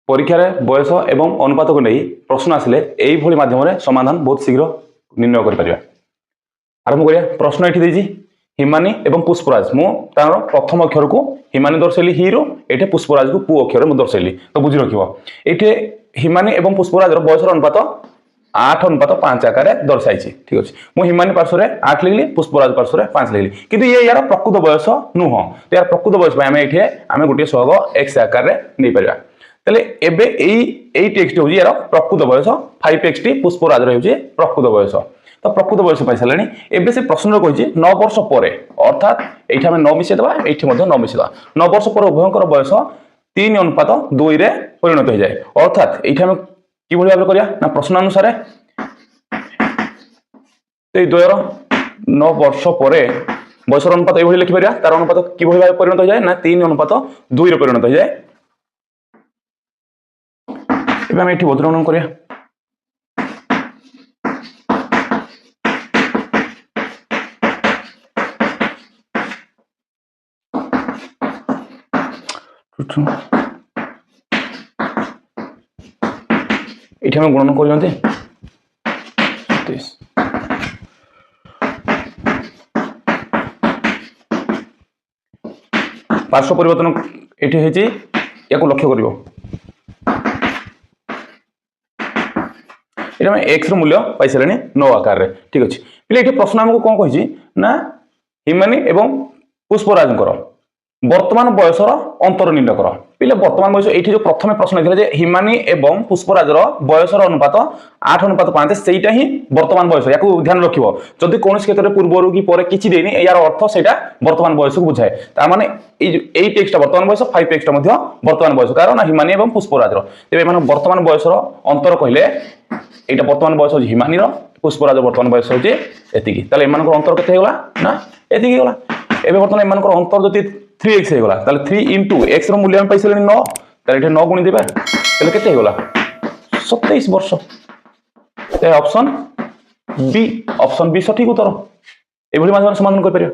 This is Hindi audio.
परीक्षा रे बयस एवं अनुपात को नहीं प्रश्न आसिले एई भली माध्यम समाधान बहुत शीघ्र निर्णय कर परिबा। आरंभ करिया। प्रश्न एठी देजी हिमानी एवं पुष्पराज मु तार प्रथम अक्षर को हिमानी दर्शैली हिरो एठे पुष्पराज को पु अक्षर मु दर्शैली तो बुझी रखिबो एठे हिमानी एवं पुष्पराज रो बयस अनुपात 8:5 आकार दर्शाई ठीक अच्छे मुझे हिमानी पार्श्व 8 लिखली पुष्पराज पार्श्व 5 लिखली किंतु ये यार प्रकृत बयस नुह तो यार प्रकृत बयस आम ये आम गोटे सहग एक्स आकार नहीं पार तेल एवं टेक्स्ट हूँ यार प्रकृत बयस 5x टी पुष्पराज हूँ प्रकृत बयस तो प्रकृत बयस पाई सारे एवं से प्रश्न कही 9 वर्ष पर अर्थात ये आम 9 मिसेदेवा ये 9 मिसेदेवा 9 वर्ष पर उभयंकर बयस 3:2 परिणत हो जाए अर्थात ये आम कि भाव करिया ना प्रश्न अनुसार द्वयर 9 वर्ष पर बयसर अनुपात ये लिखिपर तार अनुपात कि भाव परिणत हो जाए ना 3:2 परिणत हो जाए। आम ये बद्रगणन करिया। ये आम गुणन कर पार्श्व परिवर्तन ये या लक्ष्य कर एक्स मूल्य पाई सारे 9 आकार ठीक अच्छे पे ये प्रश्न आमको कौन कही ना हिमानी एवं पुष्पराज वर्तमान बयसर अंतर निर्णय कर पे वर्तमान बयस ये जो प्रथम प्रश्न लिखा हिमानी एवं पुष्पराज बयसर अनुपात 8:5 से वर्तमान बयस या ध्यान रख जदि कौन क्षेत्र में पूर्वर कि पर किसी देनी यार अर्थ से वर्तमान बयस को बुझाए तार यही टेक्स्ट वर्तमान बयस 5x वर्तमान बयस कारण हिमानी एवं पुष्पराज तेज वर्तमान बयसर अंतर कहले यहाँ वर्तमान बयस हूँ हिमानी पुष्पराज वर्तमान बयस हूँ एति अंतर के ना ये बर्तमान एम अंतर जब 3x होगा 3 इंटू एक्स मूल्य पाई सारे 9 ये 9 गुणी देवा के 27 वर्ष ऑप्शन बी सठिक उत्तर ये माध्यम समाधान कर।